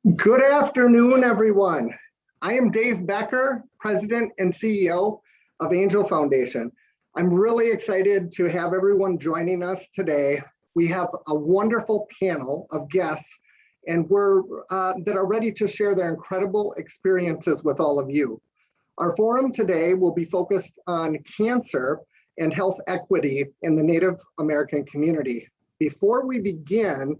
Good afternoon, everyone. I am Dave Becker, President and CEO of Angel Foundation. I'm really excited to have everyone joining us today. We have a wonderful panel of guests and that are ready to share their incredible experiences with all of you. Our forum today will be focused on cancer and health equity in the Native American community. Before we begin,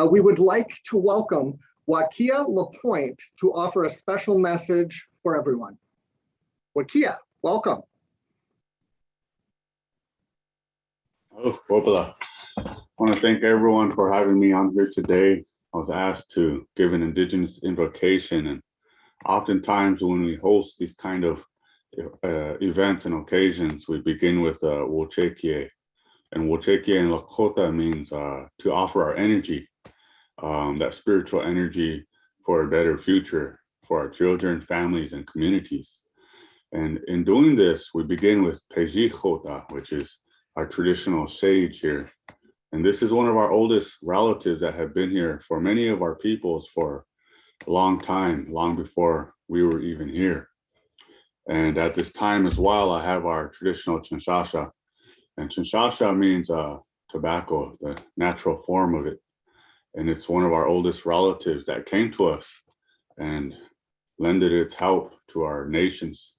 we would like to welcome Wakia LaPointe to offer a special message for everyone. Wakia, welcome. Oh, Wopala. I want to thank everyone for having me on here today. I was asked to give an Indigenous invocation, and oftentimes when we host these kind of events and occasions, we begin with Wochekie. And Wochekie in Lakota means to offer our energy. That spiritual energy for a better future for our children, families, and communities. And in doing this, we begin with Pejichota, which is our traditional sage here. And this is one of our oldest relatives that have been here for many of our peoples for a long time, long before we were even here. And at this time as well, I have our traditional Chinshasha. And Chinshasha means tobacco, the natural form of it. And it's one of our oldest relatives that came to us and lended its help to our nations.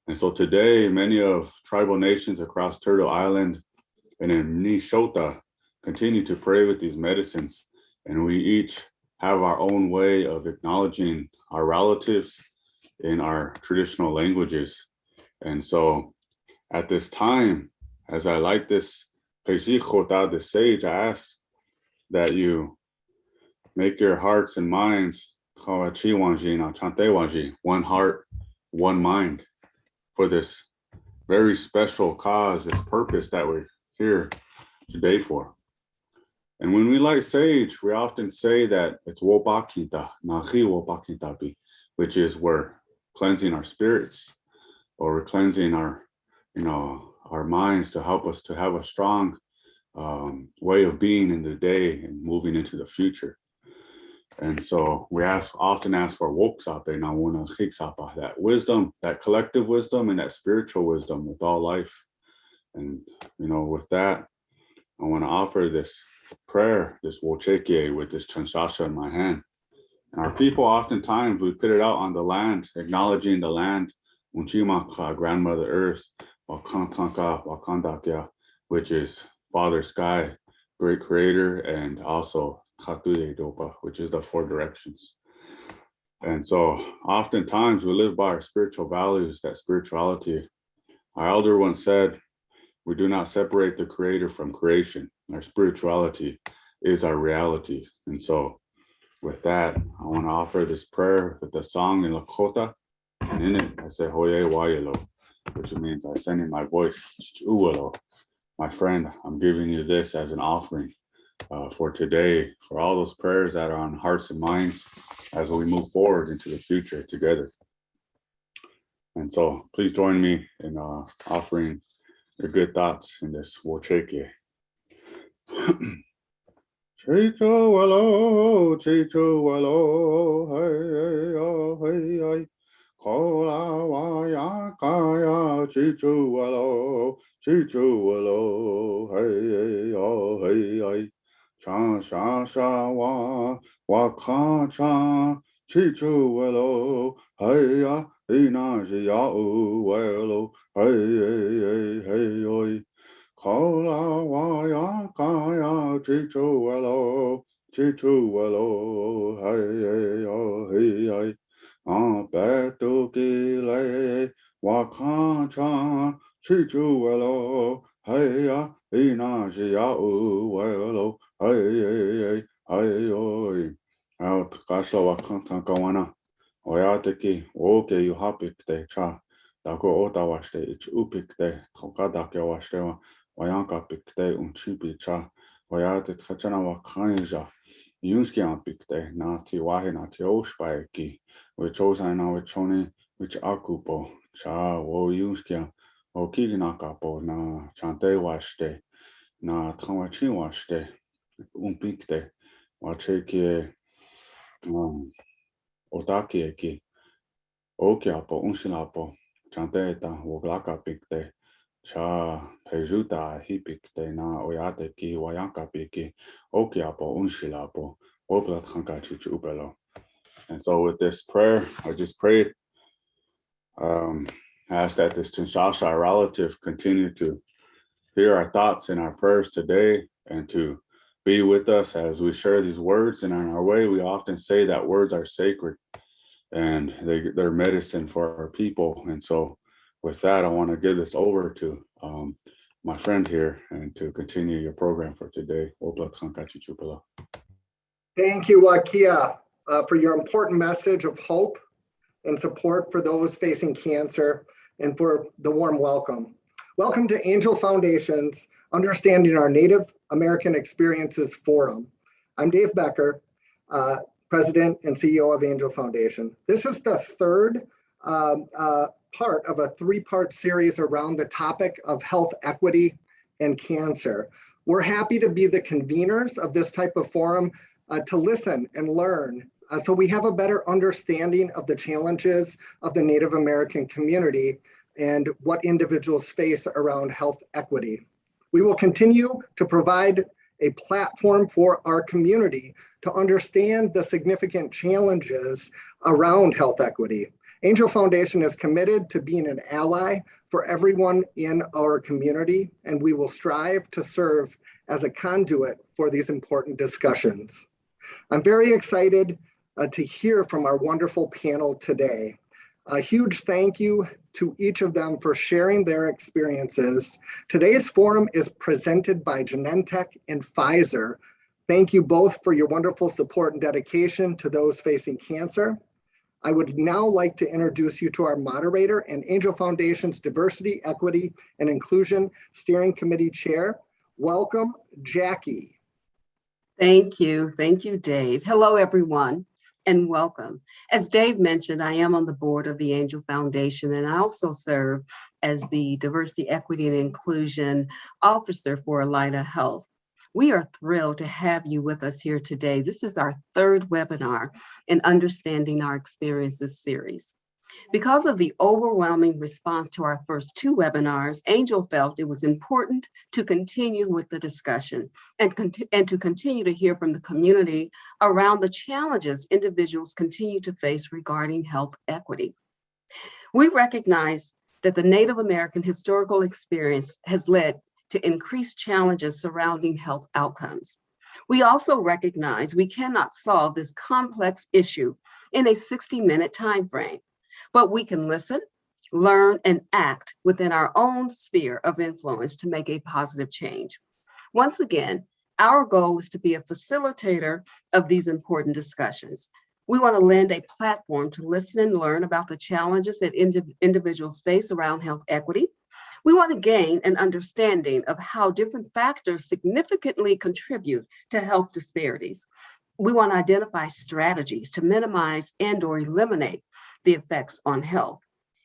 And so today, many of tribal nations across Turtle Island and in Minnesota continue to pray with these medicines. And we each have our own way of acknowledging our relatives in our traditional languages. And so at this time, as I light this Pejichota, the sage, I ask that you make your hearts and minds one heart, one mind for this very special cause, this purpose that we're here today for. And when we light sage, we often say that it's wopakita, nahi wopakitapi, which is we're cleansing our spirits, or we're cleansing our, our minds to help us to have a strong way of being in the day and moving into the future. And so we often ask for woksape, nawuna chiksapa, that wisdom, that collective wisdom and that spiritual wisdom with all life. And, with that, I want to offer this prayer, this wochekie with this chanshasha in my hand. And our people, oftentimes, we put it out on the land, acknowledging the land, Unchimaka, Grandmother Earth, Wakantanka, Wakandakya, which is Father Sky, Great Creator, and also Katuye Dopa, which is the four directions. And so oftentimes we live by our spiritual values, that spirituality. Our elder once said, we do not separate the creator from creation. Our spirituality is our reality. And so with that, I want to offer this prayer with a song in Lakota. And in it, I say, Hoye Wayelo, which means I send in my voice, Uwelo. My friend, I'm giving you this as an offering. For today, for all those prayers that are on hearts and minds as we move forward into the future together. And so please join me in offering your good thoughts in this Wochekie. Chicho walo, hey, hey, kola waya kaya, chicho walo, hey, hey. Cha sha sha wa ka cha chi chu welo hey ya ina ji ya u welo hey oi kola wa ya ka ya chi chu welo hey pe tu ki le wa ka cha chi chu welo hey ya ina ji ya u welo hey, oi. Out Kasla Wakantan Kawana. Oyateki, oke you hapik de cha. Dako ota washte, ich upik de, Tokadak Yawashtewa, Wayanka pik de, unchipi cha. Oyatet Hachana Wakanja. Yunski pik de, Nati Wahi Nati Oshpaeki, which Osana with Choni, which Akupo, Cha, wo Yunskia, o Kiginakapo, na Chante washte, na Tawachin washte. Umpikte, Wachekie, otaki eki, okiapo, unshilapo, chanteta, woglaka pikte, cha pejuta hipikte na oyate ki wayanka piki, okiapo, unshilapo, woglat hankachi chupelo. And so with this prayer, I just prayed, ask that this Kinshasa relative continue to hear our thoughts and our prayers today and to be with us as we share these words. And on our way, we often say that words are sacred and they're medicine for our people. And so with that, I want to give this over to my friend here and to continue your program for today. Thank you, Wakia, for your important message of hope and support for those facing cancer and for the warm welcome. Welcome to Angel Foundation's Understanding Our Native American Experiences Forum. I'm Dave Becker, President and CEO of Angel Foundation. This is the third part of a three-part series around the topic of health equity and cancer. We're happy to be the conveners of this type of forum to listen and learn so we have a better understanding of the challenges of the Native American community and what individuals face around health equity. We will continue to provide a platform for our community to understand the significant challenges around health equity. Angel Foundation is committed to being an ally for everyone in our community, and we will strive to serve as a conduit for these important discussions. I'm very excited to hear from our wonderful panel today. A huge thank you to each of them for sharing their experiences. Today's forum is presented by Genentech and Pfizer. Thank you both for your wonderful support and dedication to those facing cancer. I would now like to introduce you to our moderator and Angel Foundation's Diversity, Equity, and Inclusion Steering Committee Chair. Welcome, Jackie. Thank you, Dave. Hello, everyone, and welcome. As Dave mentioned, I am on the board of the Angel Foundation, and I also serve as the Diversity, Equity, and Inclusion Officer for Elida Health. We are thrilled to have you with us here today. This is our third webinar in Understanding Our Experiences series. Because of the overwhelming response to our first two webinars, Angel felt it was important to continue with the discussion and to continue to hear from the community around the challenges individuals continue to face regarding health equity. We recognize that the Native American historical experience has led to increased challenges surrounding health outcomes. We also recognize we cannot solve this complex issue in a 60-minute timeframe, but we can listen, learn, and act within our own sphere of influence to make a positive change. Once again, our goal is to be a facilitator of these important discussions. We want to lend a platform to listen and learn about the challenges that individuals face around health equity. We want to gain an understanding of how different factors significantly contribute to health disparities. We want to identify strategies to minimize and/or eliminate the effects on health,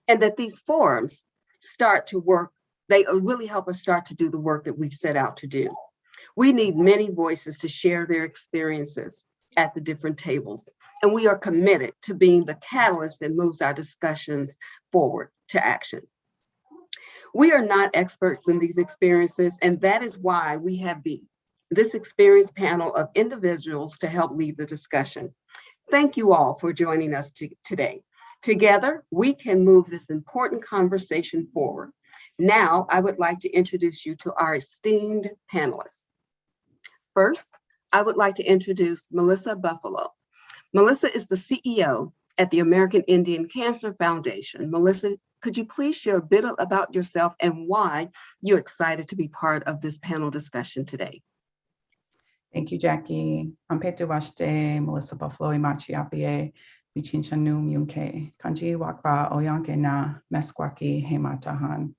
and that these forums start to work. They really help us start to do the work that we've set out to do. We need many voices to share their experiences at the different tables, and we are committed to being the catalyst that moves our discussions forward to action. We are not experts in these experiences, and that is why we have this experienced panel of individuals to help lead the discussion. Thank you all for joining us today. Together, we can move this important conversation forward. Now, I would like to introduce you to our esteemed panelists. First, I would like to introduce Melissa Buffalo. Melissa is the CEO at the American Indian Cancer Foundation. Melissa, could you please share a bit about yourself and why you're excited to be part of this panel discussion today? Thank you, Jackie. Ampetu Washte, Melissa Buffalo, Imachiapie, Bichinchanum Yunke, Kanji Wakba, Oyanke na, Meskwaki, Hematahan.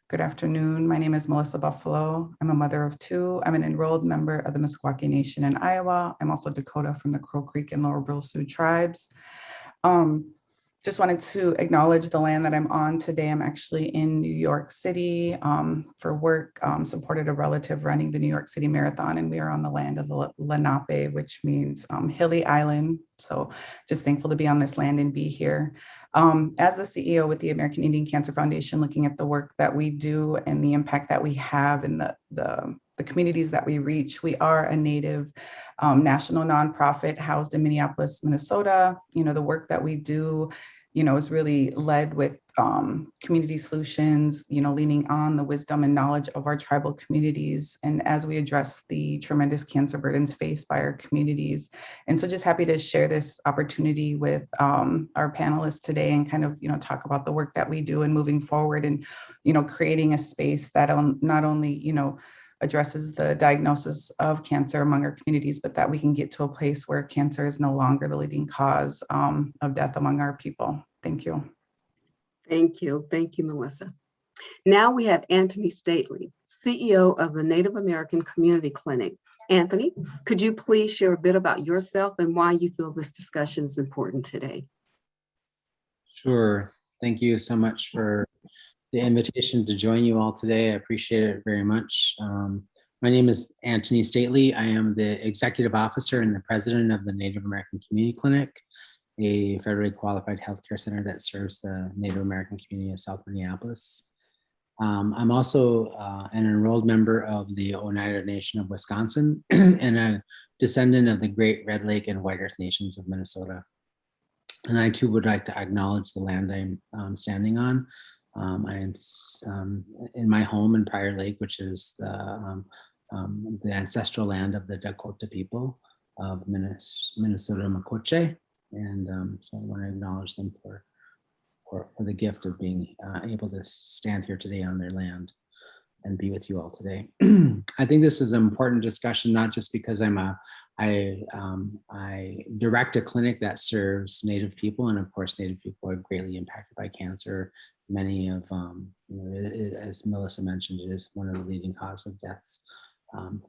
Good afternoon. My name is Melissa Buffalo. I'm a mother of two. I'm an enrolled member of the Meskwaki Nation in Iowa. I'm also Dakota from the Crow Creek and Lower Brule Sioux tribes. Just wanted to acknowledge the land that I'm on today. I'm actually in New York City for work, supported a relative running the New York City Marathon, and we are on the land of the Lenape, which means hilly island So just thankful to be on this land and be here. As the CEO with the American Indian Cancer Foundation, looking at the work that we do and the impact that we have in the communities that we reach, we are a Native national nonprofit housed in Minneapolis, Minnesota. The work that we do, is really led with community solutions, leaning on the wisdom and knowledge of our tribal communities. And as we address the tremendous cancer burdens faced by our communities. And so just happy to share this opportunity with our panelists today and kind of, talk about the work that we do and moving forward and, creating a space that not only, addresses the diagnosis of cancer among our communities, but that we can get to a place where cancer is no longer the leading cause of death among our people. Thank you. Thank you. Thank you, Melissa. Now we have Anthony Stately, CEO of the Native American Community Clinic. Anthony, could you please share a bit about yourself and why you feel this discussion is important today? Sure. Thank you so much for the invitation to join you all today. I appreciate it very much. My name is Anthony Stately. I am the Executive Officer and the President of the Native American Community Clinic, a federally qualified healthcare center that serves the Native American community of South Minneapolis. I'm also an enrolled member of the Oneida Nation of Wisconsin and a descendant of the Great Red Lake and White Earth Nations of Minnesota. And I too would like to acknowledge the land I'm standing on. I am in my home in Prior Lake, which is the ancestral land of the Dakota people of Minnesota Makoche. And so I want to acknowledge them for the gift of being able to stand here today on their land and be with you all today. I think this is an important discussion, not just because I direct a clinic that serves Native people, and of course, Native people are greatly impacted by cancer. Many of, as Melissa mentioned, it is one of the leading causes of deaths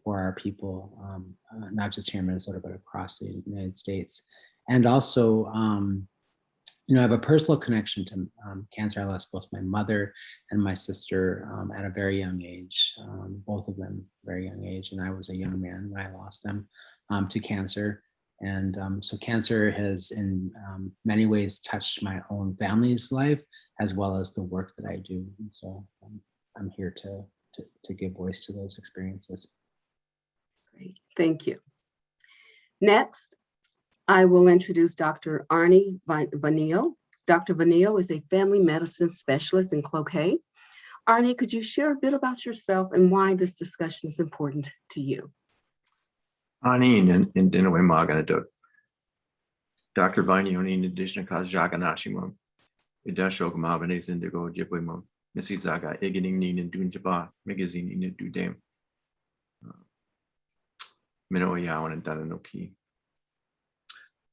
for our people, not just here in Minnesota, but across the United States. And also, I have a personal connection to cancer. I lost both my mother and my sister at a very young age, both of them very young age, and I was a young man when I lost them to cancer. And so cancer has in many ways touched my own family's life, as well as the work that I do. And so I'm here to give voice to those experiences. Great, thank you. Next, I will introduce Dr. Arnie Vanille. Dr. Vanille is a family medicine specialist in Cloquet. Arnie, could you share a bit about yourself and why this discussion is important to you? Anin in Dinawe Maganadot. Dr. Vanyoni in addition cause Jaganashimum. Idashok Mabanes Indigo Jibwimum. Mrs. Zaga Egening Nin and Dunjaba, Magazine in Dudam. Minoyawan and Dananoki.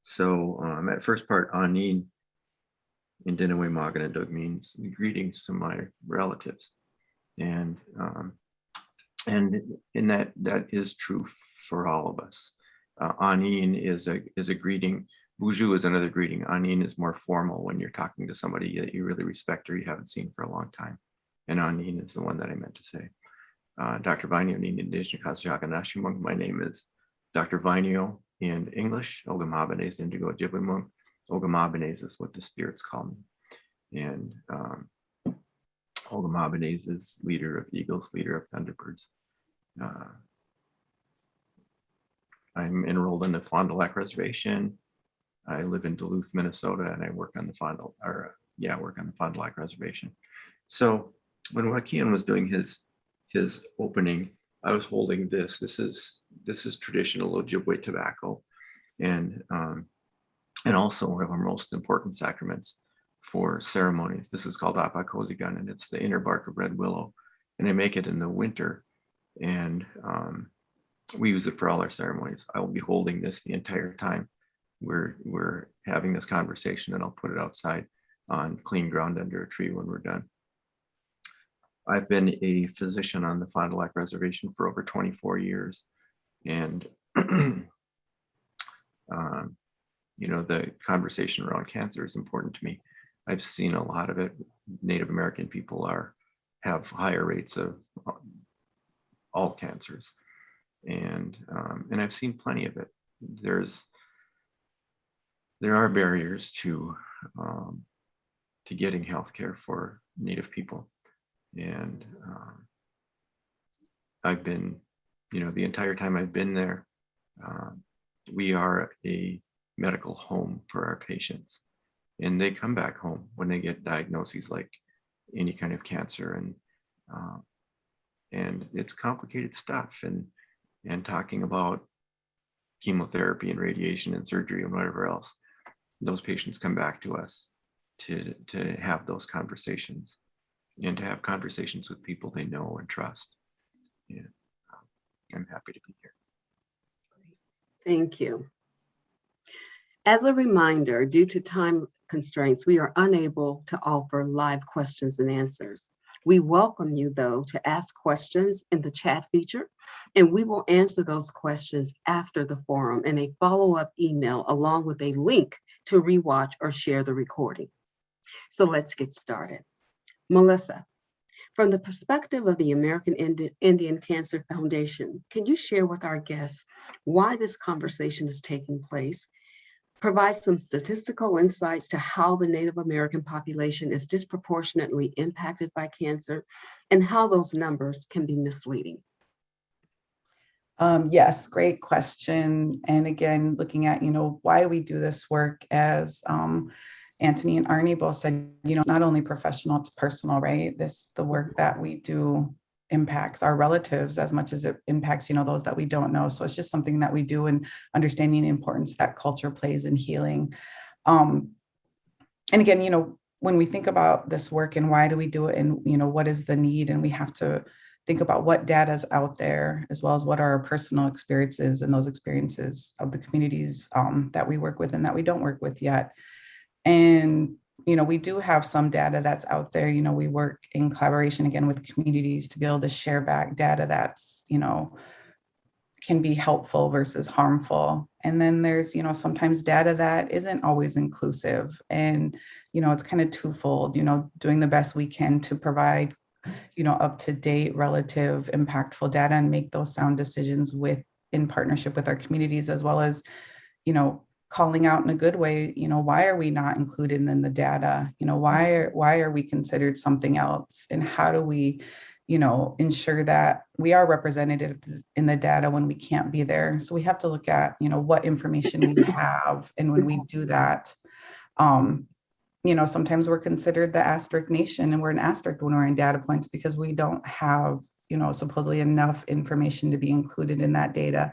So at first part, Anin in Dinawe Maganadot means greetings to my relatives. And in that is true for all of us. Anin is a greeting. Buju is another greeting. Anin is more formal when you're talking to somebody that you really respect or you haven't seen for a long time. And Anin is the one that I meant to say. Dr. Vainio Nindishikasjaganashimung. My name is Dr. Vainio in English. Ogamabanes Indigo Jibimung. Ogamabanes is what the spirits call me. And Ogamabanes is leader of eagles, leader of thunderbirds. I'm enrolled in the Fond du Lac Reservation. I live in Duluth, Minnesota, and I work on the Fond du Lac Reservation. So when Joaquin was doing his opening, I was holding this. This is traditional Ojibwe tobacco, and also one of our most important sacraments for ceremonies. This is called Apakozigan, and it's the inner bark of red willow. And I make it in the winter, and we use it for all our ceremonies. I will be holding this the entire time we're having this conversation, and I'll put it outside on clean ground under a tree when we're done. I've been a physician on the Fond du Lac Reservation for over 24 years, and the conversation around cancer is important to me. I've seen a lot of it. Native American people have higher rates of all cancers, and I've seen plenty of it. there are barriers to getting healthcare for Native people. And I've been, the entire time I've been there, we are a medical home for our patients. And they come back home when they get diagnoses like any kind of cancer, and it's complicated stuff. And talking about chemotherapy and radiation and surgery and whatever else, those patients come back to us to have those conversations and to have conversations with people they know and trust. And I'm happy to be here. Thank you. As a reminder, due to time constraints, we are unable to offer live questions and answers. We welcome you, though, to ask questions in the chat feature, and we will answer those questions after the forum in a follow-up email along with a link to rewatch or share the recording. So let's get started. Melissa, from the perspective of the American Indian Cancer Foundation, can you share with our guests why this conversation is taking place? Provide some statistical insights to how the Native American population is disproportionately impacted by cancer and how those numbers can be misleading. Yes, great question. And again, looking at, why we do this work, as Anthony and Arnie both said, not only professional, it's personal, right? The work that we do impacts our relatives as much as it impacts, those that we don't know. So it's just something that we do, and understanding the importance that culture plays in healing. And again, when we think about this work and why do we do it, and, what is the need, and we have to think about what data is out there, as well as what are our personal experiences and those experiences of the communities that we work with and that we don't work with yet. And we do have some data that's out there. We work in collaboration again with communities to be able to share back data that's, can be helpful versus harmful. And then there's, sometimes data that isn't always inclusive. And, it's kind of twofold, doing the best we can to provide, up-to-date, relative, impactful data and make those sound decisions in partnership with our communities, as well as, calling out in a good way, why are we not included in the data? Why are we considered something else? And how do we, ensure that we are represented in the data when we can't be there? So we have to look at, what information we have. And when we do that, sometimes we're considered the asterisk nation, and we're an asterisk when we're in data points because we don't have, supposedly enough information to be included in that data.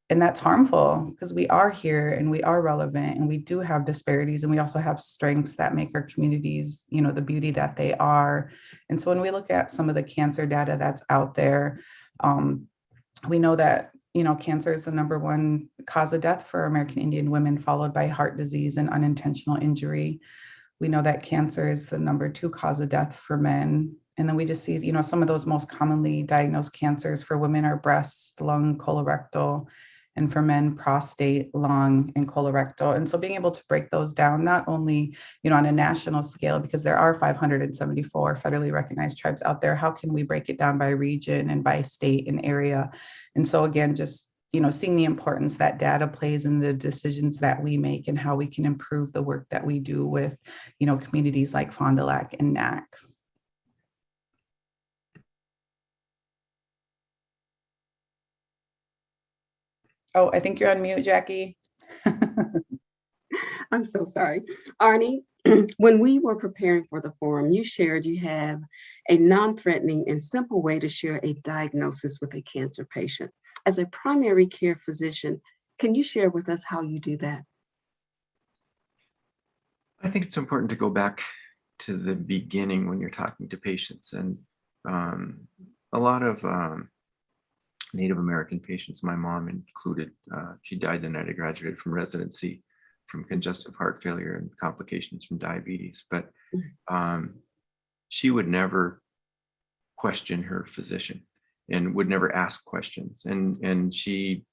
And that's harmful because we are here and we are relevant, and we do have disparities, and we also have strengths that make our communities, the beauty that they are. And so when we look at some of the cancer data that's out there, we know that, cancer is the #1 cause of death for American Indian women, followed by heart disease and unintentional injury. We know that cancer is the #2 cause of death for men. And then we just see, some of those most commonly diagnosed cancers for women are breast, lung, colorectal, and for men, prostate, lung, and colorectal. And so being able to break those down, not only, on a national scale, because there are 574 federally recognized tribes out there, how can we break it down by region and by state and area? And so again, just, seeing the importance that data plays in the decisions that we make and how we can improve the work that we do with, communities like Fond du Lac and NAC. Oh, I think you're on mute, Jackie. I'm so sorry. Arnie, when we were preparing for the forum, you shared you have a non-threatening and simple way to share a diagnosis with a cancer patient. As a primary care physician, can you share with us how you do that? I think it's important to go back to the beginning when you're talking to patients. And a lot of Native American patients, my mom included, she died the night I graduated from residency from congestive heart failure and complications from diabetes. But she would never question her physician and would never ask questions. And she,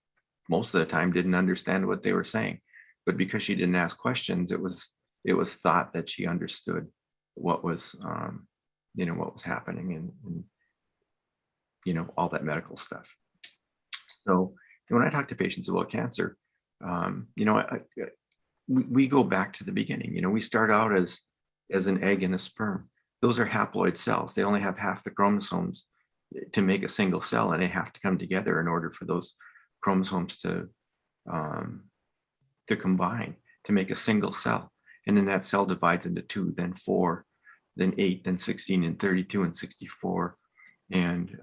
most of the time, didn't understand what they were saying. But because she didn't ask questions, it was thought that she understood what was, what was happening and all that medical stuff. So when I talk to patients about cancer, we go back to the beginning. You know, we start out as an egg and a sperm. Those are haploid cells. They only have half the chromosomes to make a single cell, and they have to come together in order for those chromosomes to combine to make a single cell. And then that cell divides into 2, then 4, then 8, then 16, and 32, and 64, and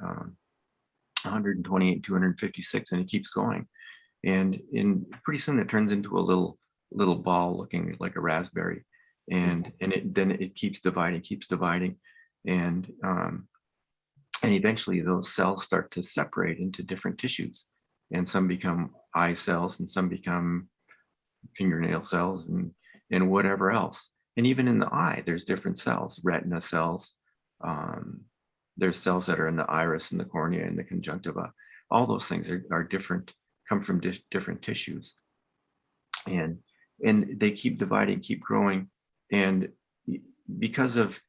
128, 256, and it keeps going. And pretty soon it turns into a little ball looking like a raspberry, and then it keeps dividing, and eventually those cells start to separate into different tissues, and some become eye cells, and some become fingernail cells, and whatever else. And even in the eye, there's different cells, retina cells. There's cells that are in the iris and the cornea and the conjunctiva. All those things are different, come from different tissues. And they keep dividing, keep growing. And because of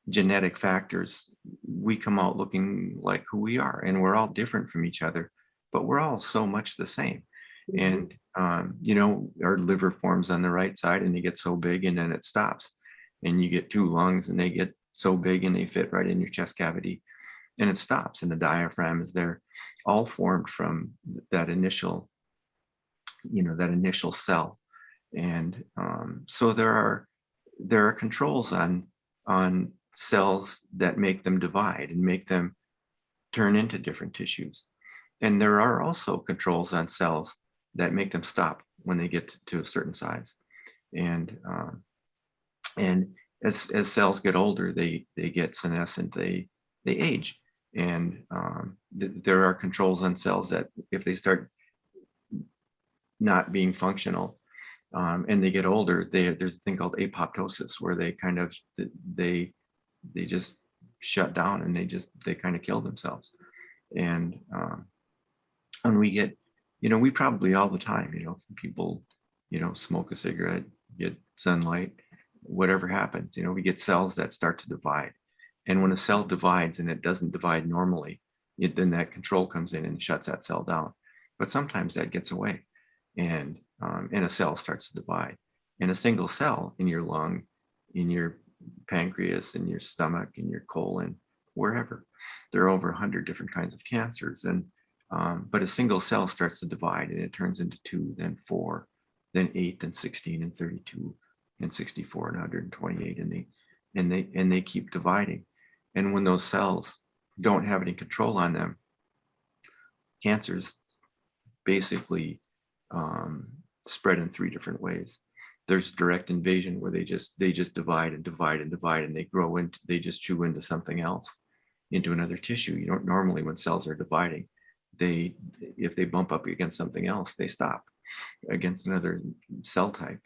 genetic factors, we come out looking like who we are. And we're all different from each other, but we're all so much the same. And, you know, our liver forms on the right side and they get so big and then it stops. And you get 2 lungs and they get so big and they fit right in your chest cavity and it stops. And the diaphragm is there, all formed from that initial, you know, that initial cell. And so there are controls on cells that make them divide and make them turn into different tissues. And there are also controls on cells that make them stop when they get to a certain size. And as cells get older, they get senescent, they age. And there are controls on cells that if they start not being functional and they get older, there's a thing called apoptosis where they kind of they just shut down and they kind of kill themselves. And we get, you know, we probably all the time, you know, people, you know, smoke a cigarette, get sunlight, whatever happens, you know, we get cells that start to divide. And when a cell divides and it doesn't divide normally, then that control comes in and shuts that cell down. But sometimes that gets away and a cell starts to divide. And a single cell in your lung, in your pancreas, in your stomach, in your colon, wherever, there are over 100 different kinds of cancers. And but a single cell starts to divide and it turns into 2, then 4, then 8, then 16, and 32, and 64, and 128, and they keep dividing. And when those cells don't have any control on them, cancers basically spread in 3 different ways. There's direct invasion where they just divide and divide and divide, and they grow into, they just chew into something else, into another tissue. You don't normally, when cells are dividing, if they bump up against something else, they stop against another cell type.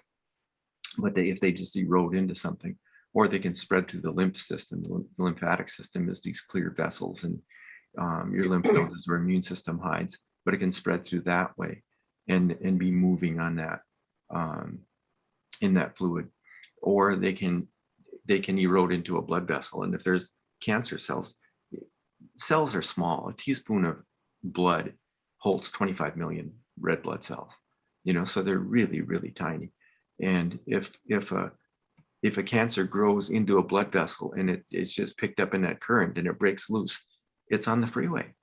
But if they just erode into something, or they can spread through the lymph system. The lymphatic system is these clear vessels, and your lymph node is where immune system hides, but it can spread through that way and be moving on that in that fluid. Or they can erode into a blood vessel. And if there's cancer cells are small. A teaspoon of blood holds 25 million red blood cells, you know, so they're really, really tiny. And if a cancer grows into a blood vessel and it's just picked up in that current and it breaks loose, it's on the freeway,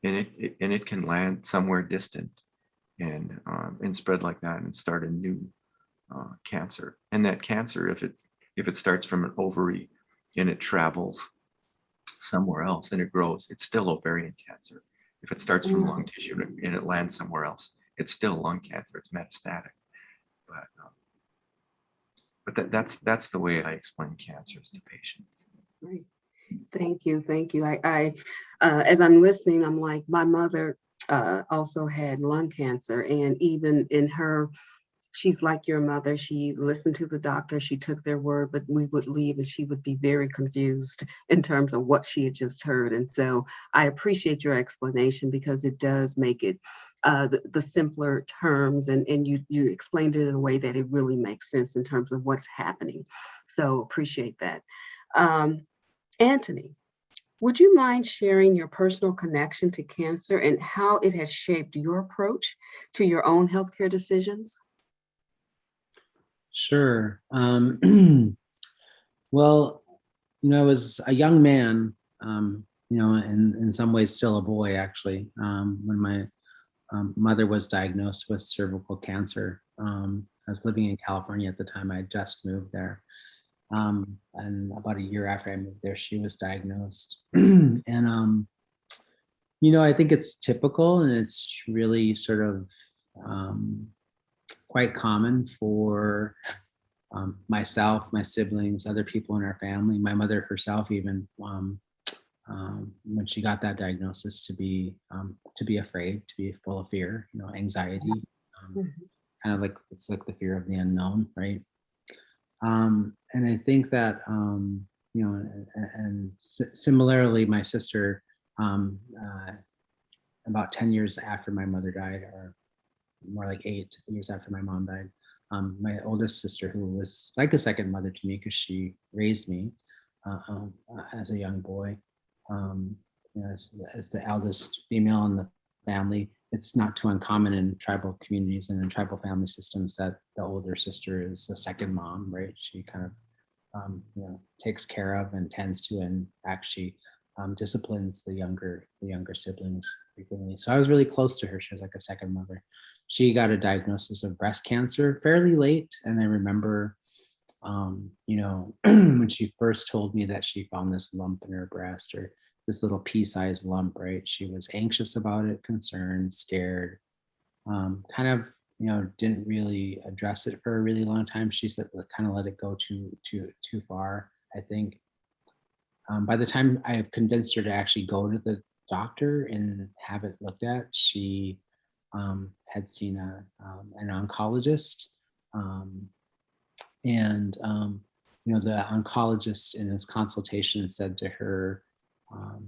and it can land somewhere distant and spread like that and start a new cancer. And that cancer, if it starts from an ovary and it travels somewhere else and it grows, it's still ovarian cancer. If it starts from lung tissue and it lands somewhere else, it's still lung cancer. It's metastatic. But that's the way I explain cancers to patients. Great. Thank you. I as I'm listening, I'm like, my mother also had lung cancer, and even in her, she's like your mother. She listened to the doctor, she took their word, but we would leave and she would be very confused in terms of what she had just heard. And so I appreciate your explanation, because it does make it the simpler terms, and you explained it in a way that it really makes sense in terms of what's happening. So appreciate that. Anthony, would you mind sharing your personal connection to cancer and how it has shaped your approach to your own healthcare decisions? Sure. Well, I was a young man, in some ways still a boy, actually, when my mother was diagnosed with cervical cancer. I was living in California at the time. I had just moved there. And about a year after I moved there, she was diagnosed. And, I think it's typical and it's really sort of quite common for myself, my siblings, other people in our family, my mother herself, even when she got that diagnosis, to be afraid, to be full of fear, anxiety, Mhm. kind of like it's like the fear of the unknown, right? And I think that similarly, my sister, about 10 years after my mother died, or more like 8 years after my mom died, my oldest sister, who was like a second mother to me because she raised me as a young boy, as the eldest female in the family, it's not too uncommon in tribal communities and in tribal family systems that the older sister is a second mom, right? She kind of takes care of and tends to, and actually disciplines the younger siblings frequently. So I was really close to her. She was like a second mother. She got a diagnosis of breast cancer fairly late, and I remember, when she first told me that she found this lump in her breast, or this little pea-sized lump, right? She was anxious about it, concerned, scared, kind of, didn't really address it for a really long time. She said, kind of let it go too far, I think. By the time I convinced her to actually go to the doctor and have it looked at, she had seen an oncologist. Um, and, the oncologist in his consultation said to her,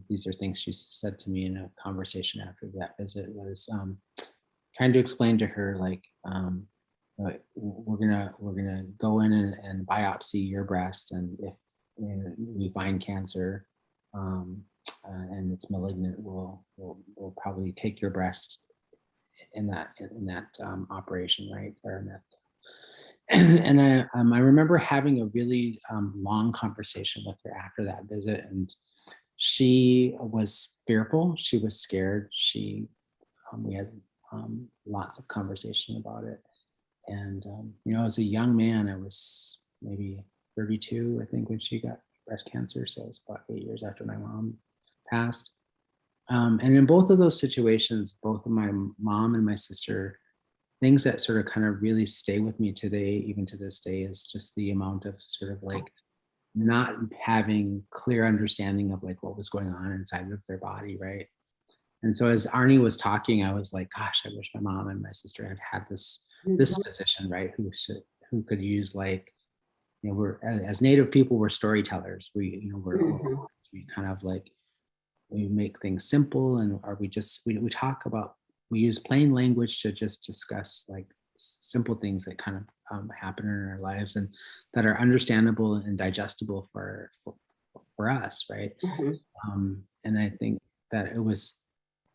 these are things she said to me in a conversation after that visit, was trying to explain to her, like, we're gonna go in and biopsy your breast, and if we find cancer, and it's malignant, we'll probably take your breast in that operation, right? Or in that. And I remember having a really long conversation with her after that visit, and she was fearful. She was scared. We had lots of conversation about it. And, as a young man, I was maybe 32, I think, when she got breast cancer. So it was about 8 years after my mom passed. And in both of those situations, both of my mom and my sister, things that sort of kind of really stay with me today, even to this day, is just the amount of sort of like not having clear understanding of like what was going on inside of their body, right? And so as Arnie was talking, I was like, gosh, I wish my mom and my sister had this physician, right? Who could use, like, we're, as Native people, we're storytellers. Mhm. We kind of like, we make things simple, and or we talk about, we use plain language to just discuss like simple things that kind of happen in our lives and that are understandable and digestible for us, right? Mhm. And I think that it was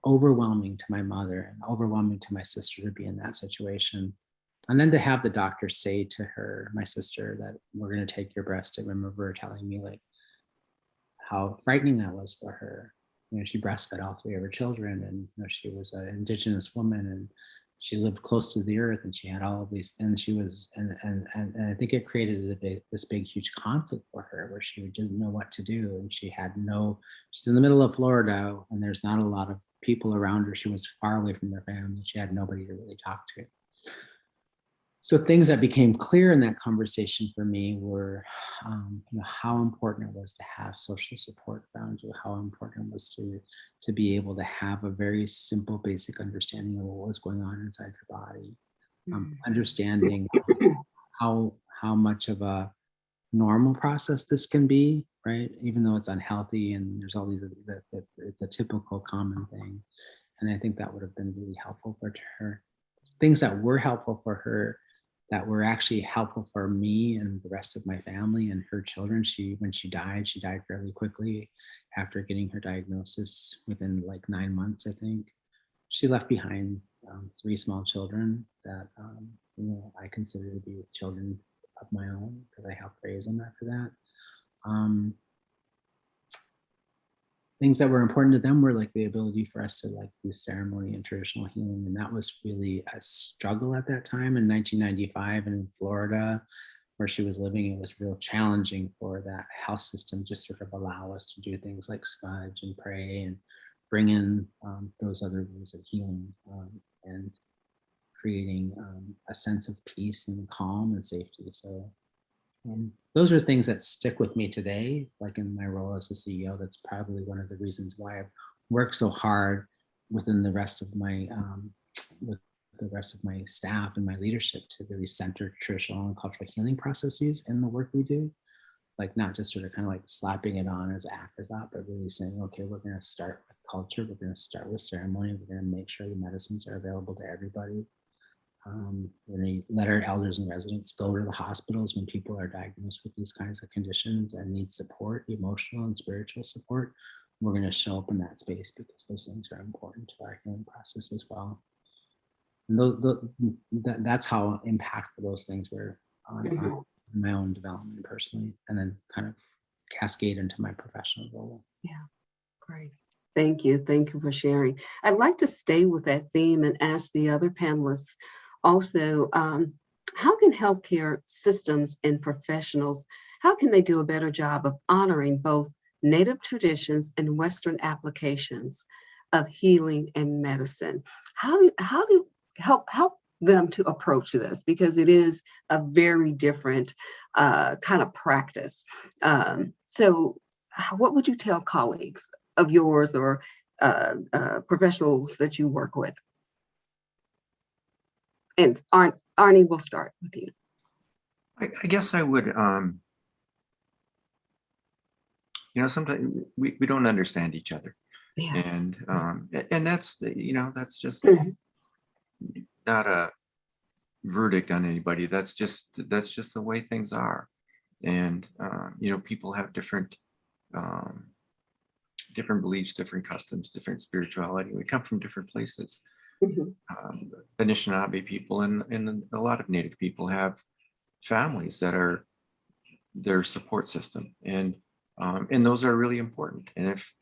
overwhelming to my mother and overwhelming to my sister to be in that situation. And then to have the doctor say to her, my sister, that we're going to take your breast. I remember her telling me like how frightening that was for her. She breastfed all three of her children, and she was an indigenous woman, and she lived close to the earth, and she had all of these, and she was, and I think it created this big, huge conflict for her, where she didn't know what to do, and she's in the middle of Florida, and there's not a lot of people around her. She was far away from her family. She had nobody to really talk to. So things that became clear in that conversation for me were, how important it was to have social support around you, how important it was to be able to have a very simple, basic understanding of what was going on inside your body, understanding how much of a normal process this can be, right? Even though it's unhealthy and there's all these, that it's a typical common thing. And I think that would have been really helpful for her. Things that were helpful for her, that were actually helpful for me and the rest of my family and her children. When she died fairly quickly after getting her diagnosis. Within like 9 months, I think. She left behind 3 small children that I consider to be children of my own because I helped raise them after that. Things that were important to them were like the ability for us to like do ceremony and traditional healing. And that was really a struggle at that time in 1995 in Florida, where she was living. It was real challenging for that health system just sort of allow us to do things like smudge and pray and bring in those other ways of healing and creating a sense of peace and calm and safety. So those are things that stick with me today, like in my role as a CEO. That's probably one of the reasons why I've worked so hard within the rest of my with the rest of my staff and my leadership to really center traditional and cultural healing processes in the work we do. Like not just sort of kind of like slapping it on as afterthought, but really saying, okay, we're going to start with culture. We're going to start with ceremony. We're going to make sure the medicines are available to everybody. We're going to let our elders and residents go to the hospitals when people are diagnosed with these kinds of conditions and need support, emotional and spiritual support. We're going to show up in that space because those things are important to our healing process as well. And that's how impactful those things were on my own development personally, and then kind of cascade into my professional role. Yeah, great. Thank you. Thank you for sharing. I'd like to stay with that theme and ask the other panelists also, how can healthcare systems and professionals, how can they do a better job of honoring both Native traditions and Western applications of healing and medicine? How do help them to approach this? Because it is a very different kind of practice. So what would you tell colleagues of yours or professionals that you work with? And Arnie, we'll start with you. I guess I would, sometimes we don't understand each other. Yeah. And that's, that's just not a verdict on anybody. That's just the way things are. And, people have different beliefs, different customs, different spirituality. We come from different places. Anishinaabe people and a lot of Native people have families that are their support system, and those are really important. And if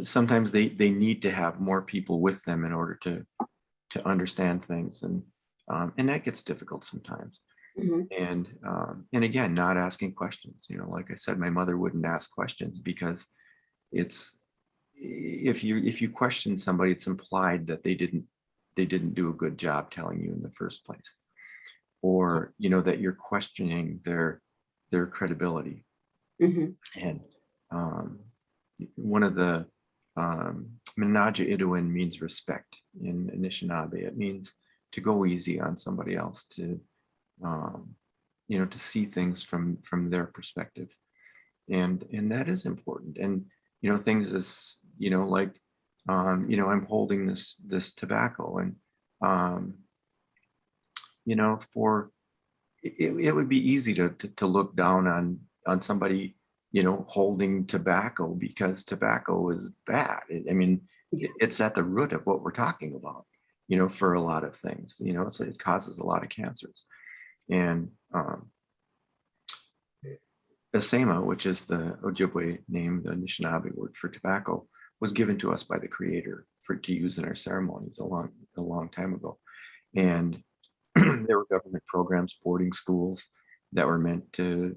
sometimes they need to have more people with them in order to understand things, and that gets difficult sometimes. And again, not asking questions. Like I said, my mother wouldn't ask questions because it's if you question somebody, it's implied that they didn't do a good job telling you in the first place, or that you're questioning their credibility. And one of the Menaja Iduin means respect in Anishinaabe. It means to go easy on somebody else, to see things from their perspective, and that is important. And things as like I'm holding this tobacco, and for it would be easy to look down on somebody holding tobacco, because tobacco is bad. It's at the root of what we're talking about, for a lot of things. It causes a lot of cancers. And Asema, which is the Ojibwe name, the Anishinaabe word for tobacco, was given to us by the Creator to use in our ceremonies a long time ago. And there were government programs, boarding schools that were meant to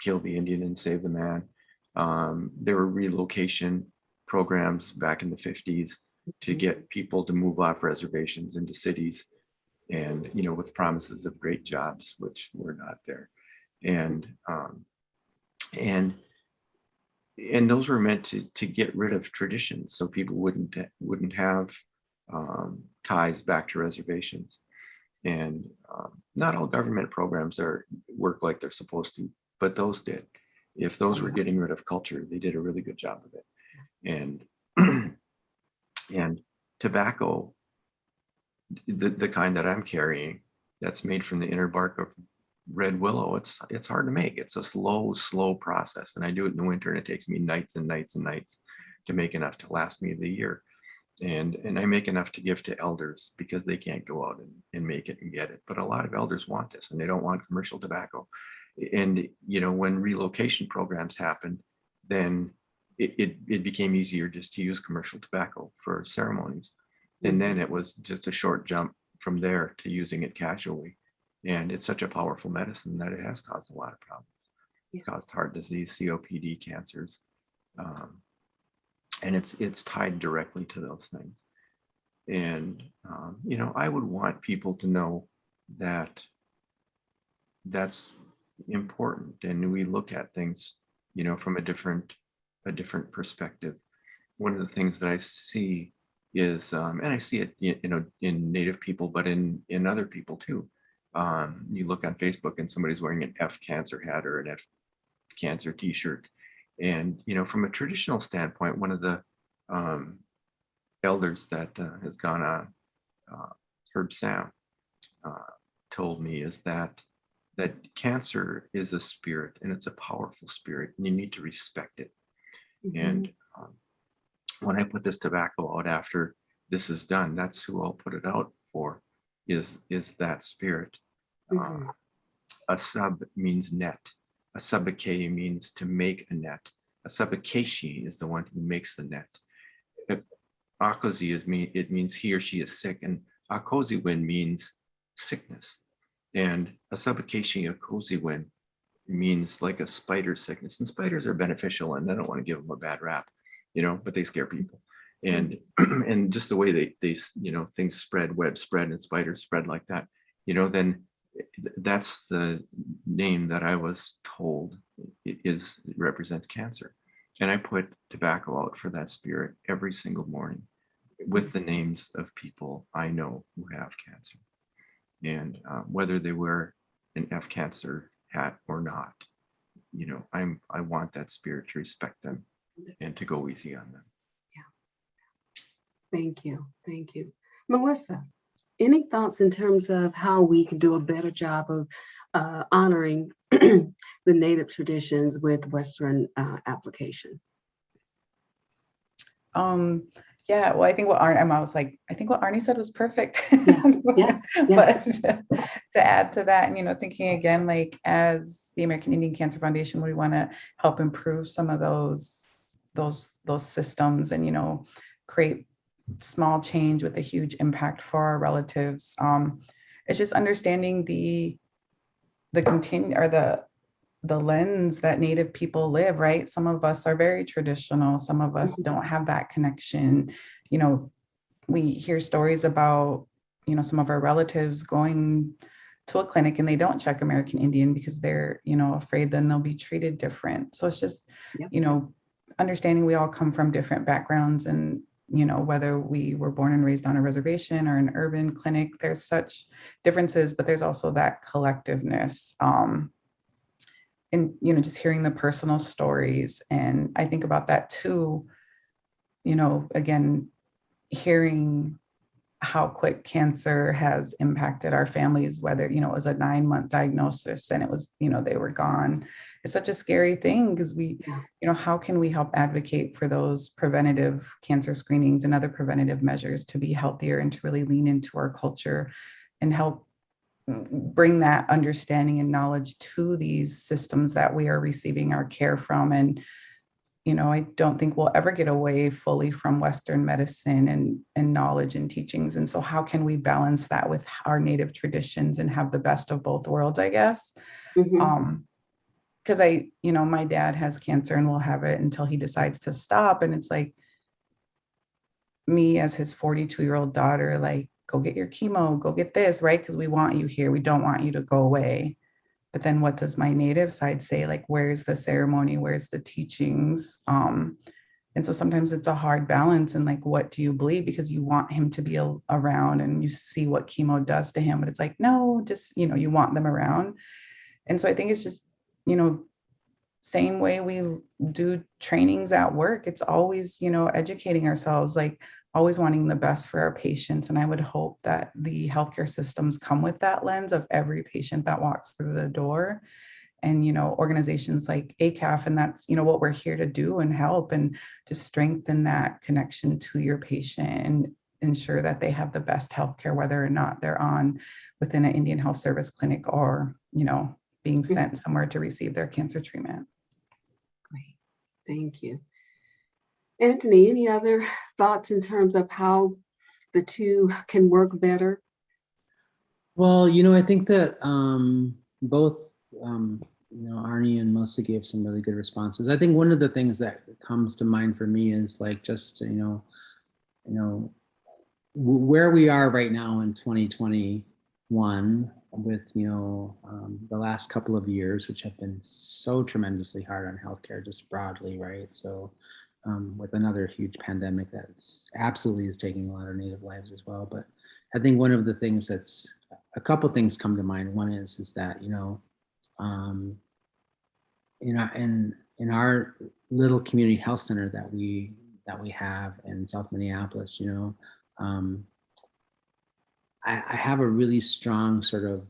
kill the Indian and save the man. There were relocation programs back in the 50s to get people to move off reservations into cities, and with promises of great jobs, which were not there. And those were meant to get rid of traditions, so people wouldn't have ties back to reservations. And not all government programs work like they're supposed to, but those did. If those were getting rid of culture, they did a really good job of it. And tobacco, the kind that I'm carrying, that's made from the inner bark of red willow, it's hard to make. It's a slow process, and I do it in the winter, and it takes me nights and nights and nights to make enough to last me the year. And I make enough to give to elders because they can't go out and make it and get it. But a lot of elders want this and they don't want commercial tobacco. And, when relocation programs happened, then it became easier just to use commercial tobacco for ceremonies. And then it was just a short jump from there to using it casually. And it's such a powerful medicine that it has caused a lot of problems. It's caused heart disease, COPD, cancers. And it's tied directly to those things. And, I would want people to know that that's important. And we look at things, from a different perspective. One of the things that I see is, and I see it, in Native people, but in other people too. You look on Facebook and somebody's wearing an F cancer hat or an F cancer t-shirt. And, from a traditional standpoint, one of the elders that has gone on, Herb Sam, told me is that cancer is a spirit and it's a powerful spirit and you need to respect it. And when I put this tobacco out after this is done, that's who I'll put it out for, is that spirit. A sub means net. A sabake means to make a net. A sabakeshi is the one who makes the net. Akozi it means he or she is sick, and akoziwin means sickness. And a sabakeshi akoziwin means like a spider sickness. And spiders are beneficial, and I don't want to give them a bad rap, but they scare people. And and just the way they things spread, web spread, and spiders spread like that, then that's the name that I was told it represents cancer. And I put tobacco out for that spirit every single morning with the names of people I know who have cancer. And whether they wear an F cancer hat or not, I want that spirit to respect them and to go easy on them. Yeah. Thank you. Thank you. Melissa, any thoughts in terms of how we can do a better job of honoring the Native traditions with Western application? Yeah, well, I think what I think what Arnie said was perfect. Yeah. But to add to that, and thinking again, like as the American Indian Cancer Foundation, we want to help improve some of those systems and create small change with a huge impact for our relatives. It's just understanding the lens that Native people live, right? Some of us are very traditional. Some of us don't have that connection. We hear stories about, some of our relatives going to a clinic and they don't check American Indian because they're, afraid then they'll be treated different. So it's just, understanding we all come from different backgrounds and, whether we were born and raised on a reservation or an urban clinic, there's such differences, but there's also that collectiveness. And, just hearing the personal stories. And I think about that too, again, hearing how quick cancer has impacted our families, whether, it was a 9-month diagnosis and it was, they were gone. It's such a scary thing because we, how can we help advocate for those preventative cancer screenings and other preventative measures to be healthier and to really lean into our culture and help bring that understanding and knowledge to these systems that we are receiving our care from. And, I don't think we'll ever get away fully from Western medicine and knowledge and teachings. And so how can we balance that with our Native traditions and have the best of both worlds, I guess? Because my dad has cancer and will have it until he decides to stop. And it's like me as his 42-year-old daughter, like, go get your chemo, go get this, right? Because we want you here. We don't want you to go away. But then what does my Native side say? Like, where's the ceremony? Where's the teachings? And so sometimes it's a hard balance. And like, what do you believe? Because you want him to be around and you see what chemo does to him. But it's like, no, just, you want them around. And so I think it's just, same way we do trainings at work. It's always, educating ourselves, like always wanting the best for our patients. And I would hope that the healthcare systems come with that lens of every patient that walks through the door. and, organizations like ACAF. And that's, what we're here to do and help and to strengthen that connection to your patient and ensure that they have the best healthcare, whether or not they're on within an Indian Health Service clinic or, being sent somewhere to receive their cancer treatment. Great, thank you. Anthony, any other thoughts in terms of how the two can work better? Well, I think that both, Arnie and Melissa gave some really good responses. I think one of the things that comes to mind for me is like just, where we are right now in 2021 with, the last couple of years, which have been so tremendously hard on healthcare just broadly, right? So with another huge pandemic that's absolutely is taking a lot of Native lives as well. But I think one of the things a couple things come to mind. One is that, in our little community health center that we have in South Minneapolis, I have a really strong sort of,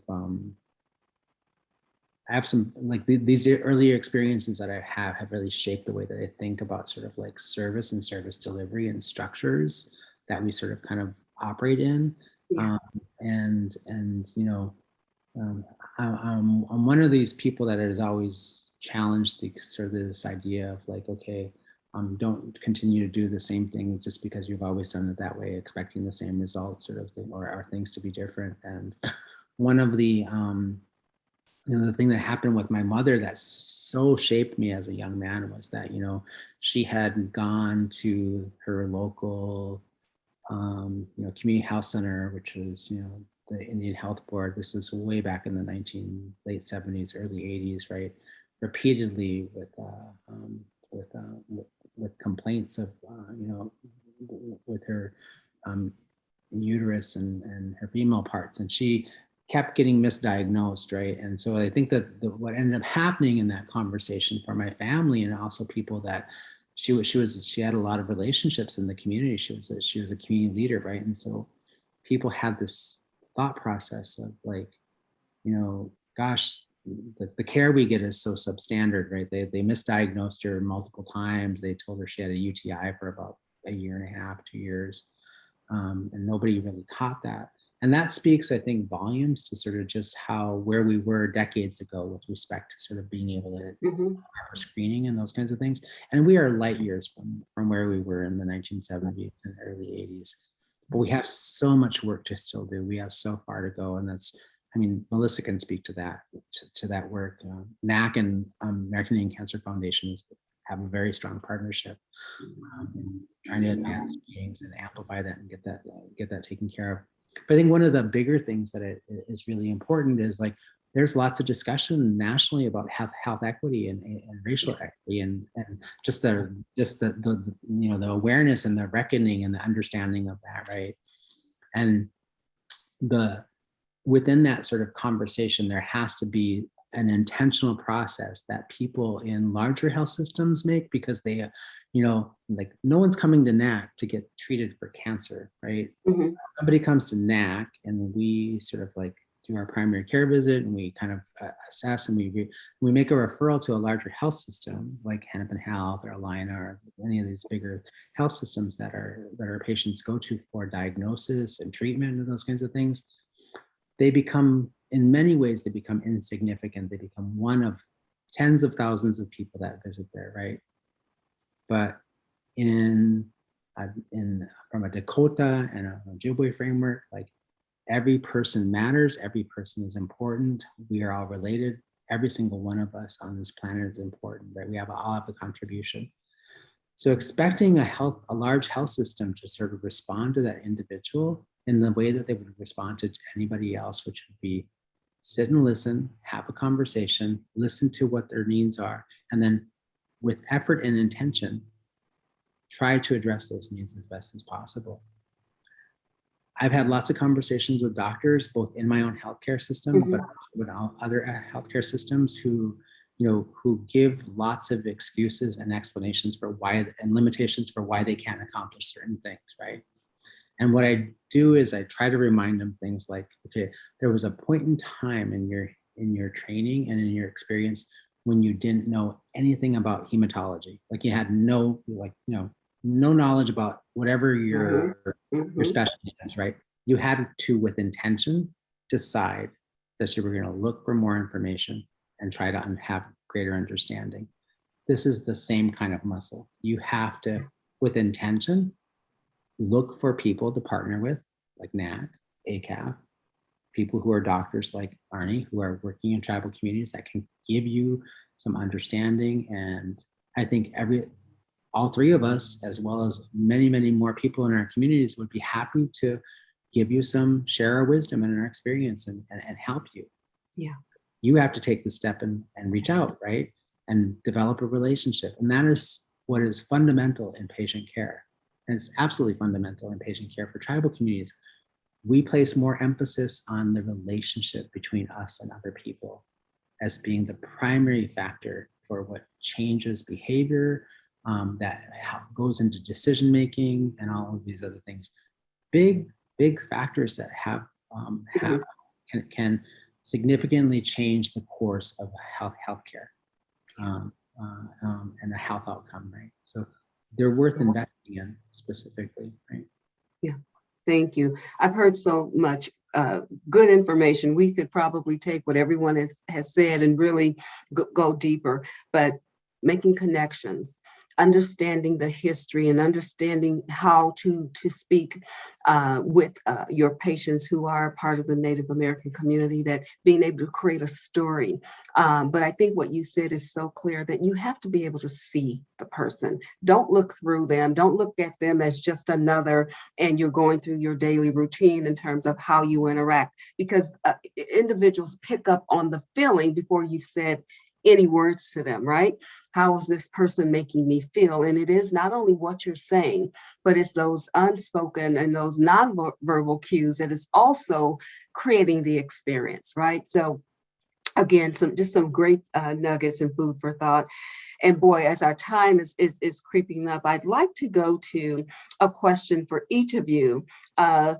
I have some like these earlier experiences that I have really shaped the way that I think about sort of like service and service delivery and structures that we sort of kind of operate in. Yeah. I'm one of these people that has always challenged this idea of like, okay, don't continue to do the same thing just because you've always done it that way, expecting the same results sort of thing, or things to be different. And one of the, the thing that happened with my mother that so shaped me as a young man was that, she had gone to her local, community health center, which was, the Indian Health Board. This is way back in the late 70s, early 80s, right? Repeatedly with complaints of, with her uterus and her female parts, and she kept getting misdiagnosed, right? And so I think that what ended up happening in that conversation for my family and also people that she had a lot of relationships in the community. She was a community leader, right? And so people had this thought process of like, gosh, the care we get is so substandard, right? They misdiagnosed her multiple times. They told her she had a UTI for about a year and a half, 2 years. And nobody really caught that. And that speaks, I think, volumes to sort of just where we were decades ago with respect to sort of being able to proper screening and those kinds of things. And we are light years from where we were in the 1970s and early 80s. But we have so much work to still do. We have so far to go. And Melissa can speak to that work. NAC and American Indian Cancer Foundation have a very strong partnership in trying to advance things and amplify that and get that taken care of. But I think one of the bigger things that is really important is like there's lots of discussion nationally about health equity and racial equity and just the awareness and the reckoning and the understanding of that, right? And within that sort of conversation, there has to be an intentional process that people in larger health systems make because they, like no one's coming to NAC to get treated for cancer, right? Mm-hmm. Somebody comes to NAC and we sort of like do our primary care visit and we kind of assess and we make a referral to a larger health system like Hennepin Health or Allina or any of these bigger health systems that our patients go to for diagnosis and treatment and those kinds of things. They become, in many ways, they become insignificant. They become one of tens of thousands of people that visit there, right? But from a Dakota and a Ojibwe framework, like every person matters, every person is important. We are all related. Every single one of us on this planet is important, right? We all have a contribution. So expecting a large health system to sort of respond to that individual in the way that they would respond to anybody else, which would be sit and listen, have a conversation, listen to what their needs are, and then with effort and intention, try to address those needs as best as possible. I've had lots of conversations with doctors, both in my own healthcare system, but also with other healthcare systems who give lots of excuses and explanations for why and limitations for why they can't accomplish certain things, right? And what I do is I try to remind them things like, okay, there was a point in time in your in your training and in your experience when you didn't know anything about hematology. Like you had no, no knowledge about whatever your specialty is, right? You had to, with intention, decide that you were going to look for more information and try to have greater understanding. This is the same kind of muscle. You have to, with intention, look for people to partner with, like Nat, ACAF, people who are doctors like Arnie, who are working in tribal communities that can give you some understanding. And I think all three of us, as well as many, many more people in our communities, would be happy to give you share our wisdom and our experience and help you. Yeah. You have to take the step and reach out, right? And develop a relationship. And that is what is fundamental in patient care. And it's absolutely fundamental in patient care for tribal communities. We place more emphasis on the relationship between us and other people as being the primary factor for what changes behavior, that goes into decision making and all of these other things. Big factors that can significantly change the course of healthcare and the health outcome, right? So they're worth investing in specifically, right? Yeah. Thank you. I've heard so much good information. We could probably take what everyone has said and really go deeper, but making connections, understanding the history and understanding how to speak with your patients who are part of the Native American community, that being able to create a story. But I think what you said is so clear, that you have to be able to see the person. Don't look through them. Don't look at them as just another, and you're going through your daily routine in terms of how you interact, because individuals pick up on the feeling before you've said any words to them, right? How is this person making me feel? And it is not only what you're saying, but it's those unspoken and those nonverbal cues that is also creating the experience, right? So again, some great nuggets and food for thought. And boy, as our time is creeping up, I'd like to go to a question for each of you,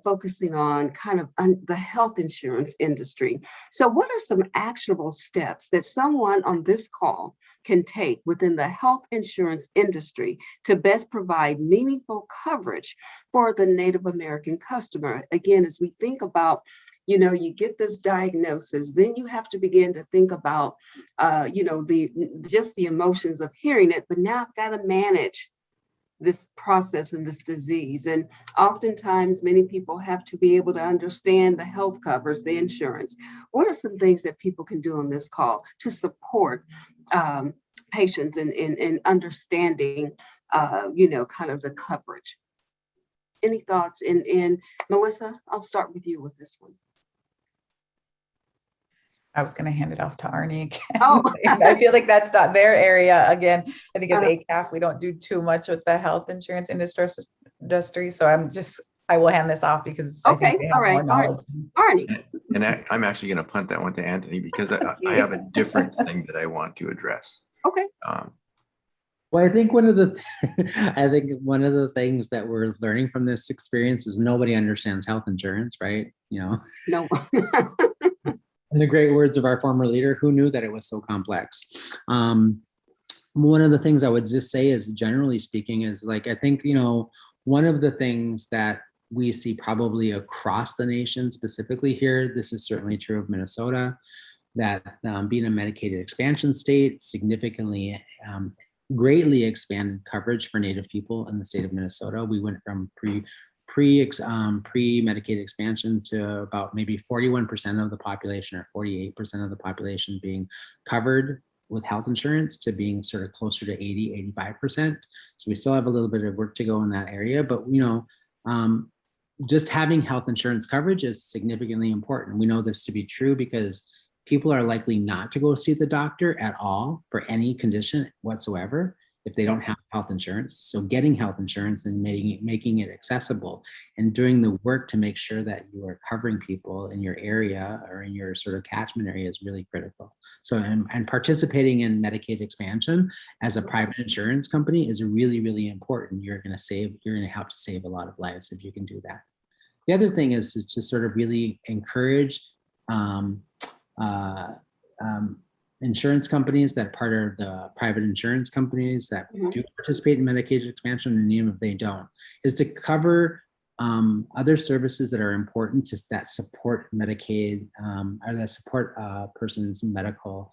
focusing on kind of the health insurance industry. So what are some actionable steps that someone on this call can take within the health insurance industry to best provide meaningful coverage for the Native American customer? Again, as we think about, you get this diagnosis, then you have to begin to think about, the emotions of hearing it, but now I've got to manage this process and this disease. And oftentimes many people have to be able to understand the health covers, the insurance. What are some things that people can do on this call to support patients in understanding, kind of the coverage? Any thoughts? And Melissa, I'll start with you with this one. I was going to hand it off to Arnie again. Oh. I feel like that's not their area. Again, I think as ACAF, we don't do too much with the health insurance industry. So I will hand this off because I think they have more knowledge. Arnie. And I'm actually going to punt that one to Anthony because I have a different thing that I want to address. Okay. Well, I think one of the things that we're learning from this experience is nobody understands health insurance, right? No. In the great words of our former leader, who knew that it was so complex? One of the things I would just say is, generally speaking, is like, I think, one of the things that we see probably across the nation, specifically here, this is certainly true of Minnesota, that being a Medicaid expansion state significantly greatly expanded coverage for Native people in the state of Minnesota. We went from pre-Medicaid expansion to about maybe 41% of the population or 48% of the population being covered with health insurance to being sort of closer to 85%. So we still have a little bit of work to go in that area, but just having health insurance coverage is significantly important. We know this to be true because people are likely not to go see the doctor at all for any condition whatsoever if they don't have health insurance. So getting health insurance and making it accessible and doing the work to make sure that you are covering people in your area or in your sort of catchment area is really critical. So and participating in Medicaid expansion as a private insurance company is really, really important. You're going to help to save a lot of lives if you can do that. The other thing is to sort of really encourage insurance companies that part of the private insurance companies that do participate in Medicaid expansion, and even if they don't, is to cover other services that are important to that support Medicaid or that support a person's medical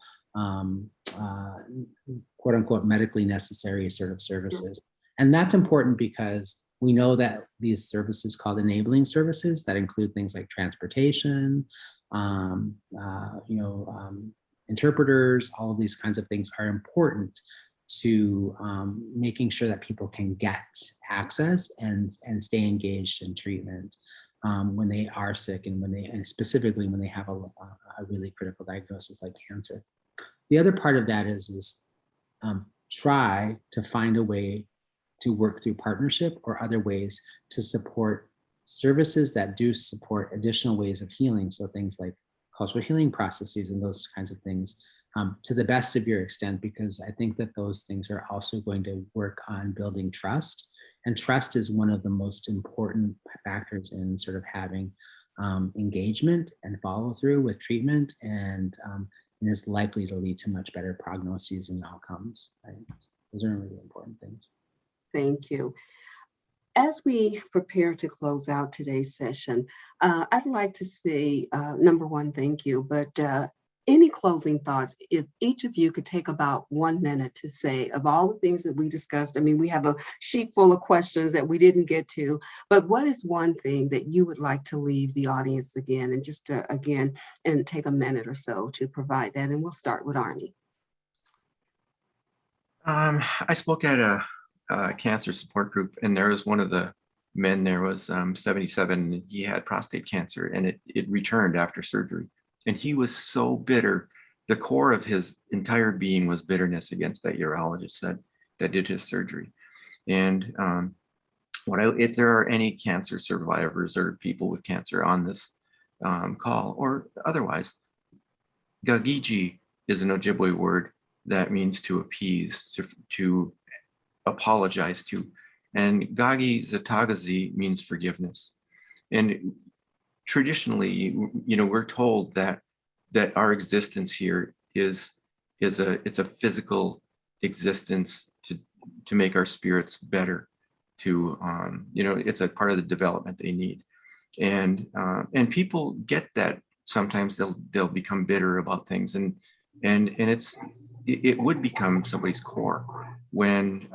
quote unquote medically necessary sort of services. And that's important because we know that these services called enabling services that include things like transportation, interpreters, all of these kinds of things are important to making sure that people can get access and stay engaged in treatment when they are sick and specifically when they have a really critical diagnosis like cancer. The other part of that is try to find a way to work through partnership or other ways to support services that do support additional ways of healing. So things like cultural healing processes and those kinds of things to the best of your extent, because I think that those things are also going to work on building trust. And trust is one of the most important factors in sort of having engagement and follow through with treatment, and is likely to lead to much better prognoses and outcomes. Right? Those are really important things. Thank you. As we prepare to close out today's session, I'd like to say, number one, thank you, but any closing thoughts, if each of you could take about 1 minute to say of all the things that we discussed. I mean, we have a sheet full of questions that we didn't get to, but what is one thing that you would like to leave the audience again, and just again, and take a minute or so to provide that, and we'll start with Arnie. I spoke at a cancer support group, and there was one of the men there was 77, and he had prostate cancer, and it returned after surgery. And he was so bitter. The core of his entire being was bitterness against that urologist that did his surgery. And if there are any cancer survivors or people with cancer on this call or otherwise, Gagiji is an Ojibwe word that means to appease, to apologize to. And Gagi Zatagazi means forgiveness. And traditionally, we're told that our existence here it's a physical existence to make our spirits better, it's a part of the development they need. And people get that. Sometimes they'll become bitter about things, and it would become somebody's core when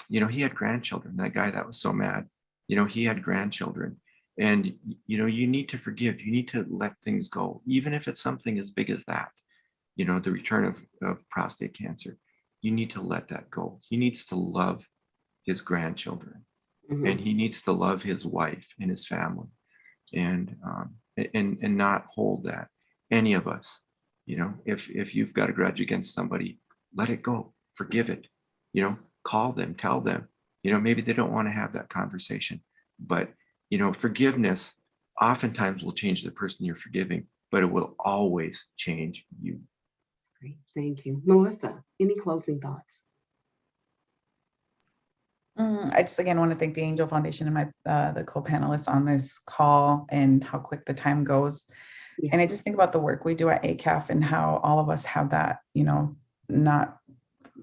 he had grandchildren. That guy that was so mad, he had grandchildren. And, you need to forgive, you need to let things go, even if it's something as big as that, the return of prostate cancer, you need to let that go. He needs to love his grandchildren, and he needs to love his wife and his family, and not hold that. Any of us, if you've got a grudge against somebody, let it go, forgive it, call them, tell them, maybe they don't want to have that conversation, but forgiveness oftentimes will change the person you're forgiving, but it will always change you. Great, thank you. Melissa, any closing thoughts? I just again want to thank the Angel Foundation and the co-panelists on this call, and how quick the time goes. Yeah. And I just think about the work we do at ACAF and how all of us have that, not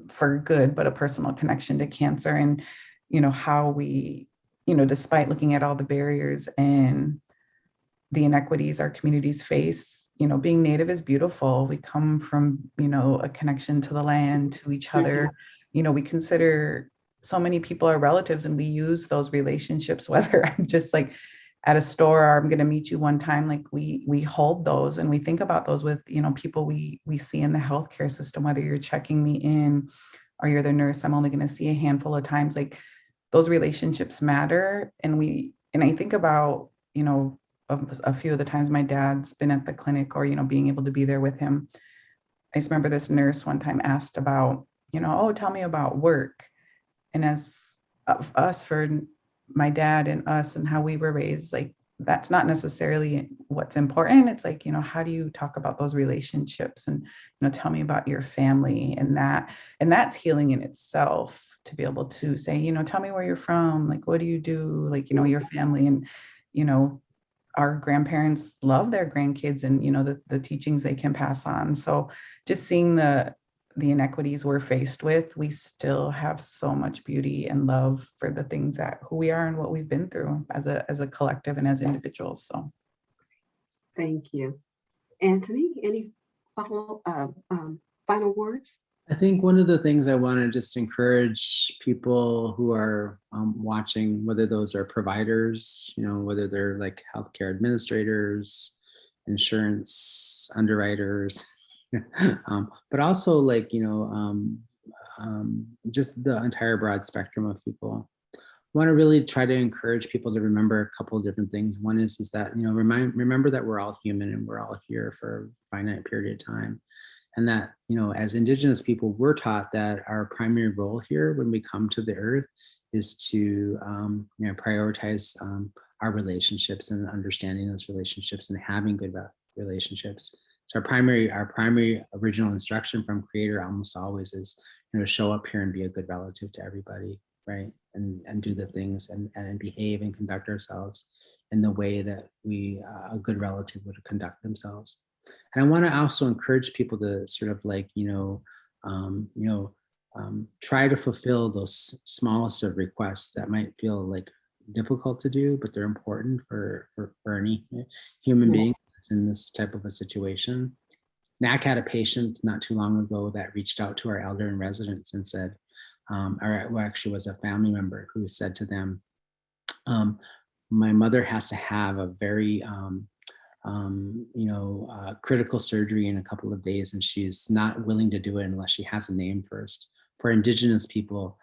for good, but a personal connection to cancer, and how we, despite looking at all the barriers and the inequities our communities face, being Native is beautiful. We come from, a connection to the land, to each other. We consider so many people are relatives, and we use those relationships, whether I'm just like at a store or I'm going to meet you one time, like we hold those, and we think about those with, people we see in the healthcare system, whether you're checking me in or you're the nurse I'm only going to see a handful of times, like those relationships matter. And I think about, a few of the times my dad's been at the clinic, or, being able to be there with him. I just remember this nurse one time asked about, oh, tell me about work. And as us, for my dad and us and how we were raised, like, that's not necessarily what's important. It's like, how do you talk about those relationships, and, tell me about your family, and that's healing in itself, to be able to say, tell me where you're from, like, what do you do, like, your family. And, our grandparents love their grandkids and, you know, the teachings they can pass on. So just seeing the inequities we're faced with, we still have so much beauty and love for the things that who we are and what we've been through as a collective and as individuals. So Thank you. Anthony, any final words? I think one of the things I want to just encourage people who are watching, whether those are providers, you know, whether they're like healthcare administrators, insurance underwriters, but also like, you know, just the entire broad spectrum of people. I want to really try to encourage people to remember a couple of different things. One is that, you know, remember that we're all human and we're all here for a finite period of time. And that, you know, as Indigenous people, we're taught that our primary role here when we come to the earth is to, you know, prioritize our relationships and understanding those relationships and having good relationships. So our primary original instruction from Creator almost always is, you know, show up here and be a good relative to everybody, right? And do the things and behave and conduct ourselves in the way that a good relative would conduct themselves. And I want to also encourage people to sort of like, try to fulfill those smallest of requests that might feel like difficult to do, but they're important for any human being in this type of a situation. NAC had a patient not too long ago that reached out to our elder in residence and said, or actually was a family member who said to them, my mother has to have a very critical surgery in a couple of days, and she's not willing to do it unless she has a name first. For Indigenous people,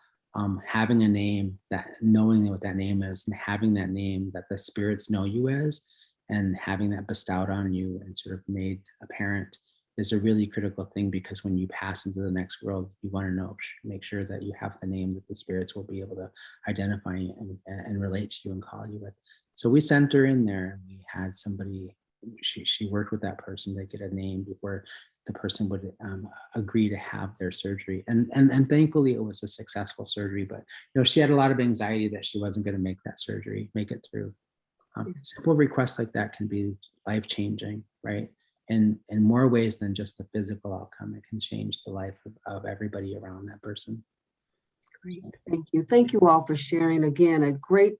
having a name, that knowing what that name is, and having that name that the spirits know you as, and having that bestowed on you and sort of made apparent is a really critical thing, because when you pass into the next world, you want to make sure that you have the name that the spirits will be able to identify and relate to you and call you with. So we sent her in there, and we had somebody, she worked with that person to get a name before the person would agree to have their surgery. And thankfully it was a successful surgery, but you know, she had a lot of anxiety that she wasn't going to make that surgery, make it through. Simple requests like that can be life-changing, right? In more ways than just the physical outcome. It can change the life of everybody around that person. Great, thank you. Thank you all for sharing. Again, a great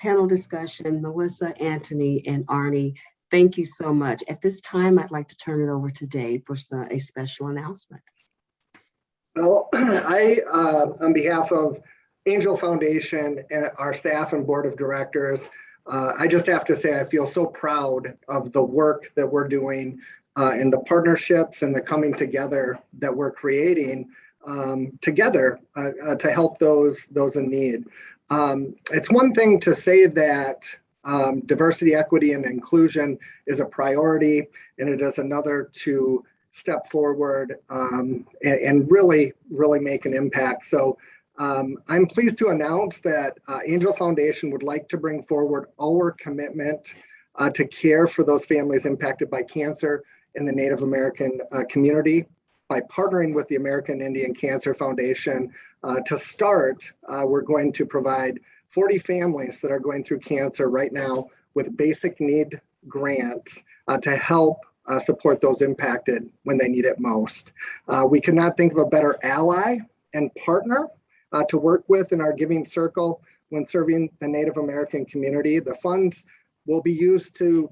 panel discussion. Melissa, Anthony, and Arnie, thank you so much. At this time, I'd like to turn it over to Dave for a special announcement. Well, I, on behalf of Angel Foundation and our staff and board of directors, I just have to say I feel so proud of the work that we're doing and the partnerships and the coming together that we're creating together to help those in need. It's one thing to say that diversity, equity, and inclusion is a priority, and it is another to step forward and really make an impact. So I'm pleased to announce that Angel Foundation would like to bring forward our commitment to care for those families impacted by cancer in the Native American community by partnering with the American Indian Cancer Foundation. To start, we're going to provide 40 families that are going through cancer right now with basic need grants to help support those impacted when they need it most. We could not think of a better ally and partner to work with in our giving circle when serving the Native American community. The funds will be used to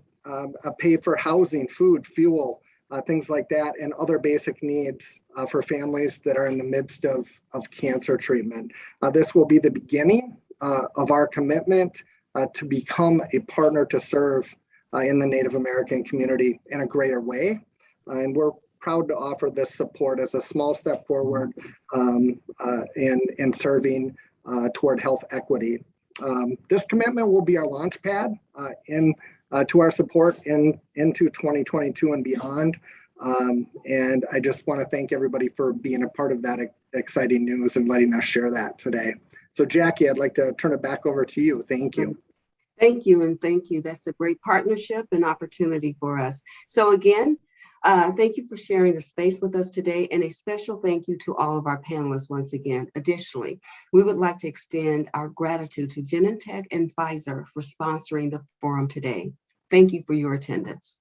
pay for housing, food, fuel, things like that, and other basic needs for families that are in the midst of cancer treatment. This will be the beginning of our commitment to become a partner to serve in the Native American community in a greater way. And we're proud to offer this support as a small step forward in serving toward health equity. This commitment will be our launch pad to our support into 2022 and beyond. And I just want to thank everybody for being a part of that exciting news and letting us share that today. So Jackie, I'd like to turn it back over to you. Thank you. Thank you, and thank you. That's a great partnership and opportunity for us. So again, thank you for sharing the space with us today, and a special thank you to all of our panelists once again. Additionally, we would like to extend our gratitude to Genentech and Pfizer for sponsoring the forum today. Thank you for your attendance.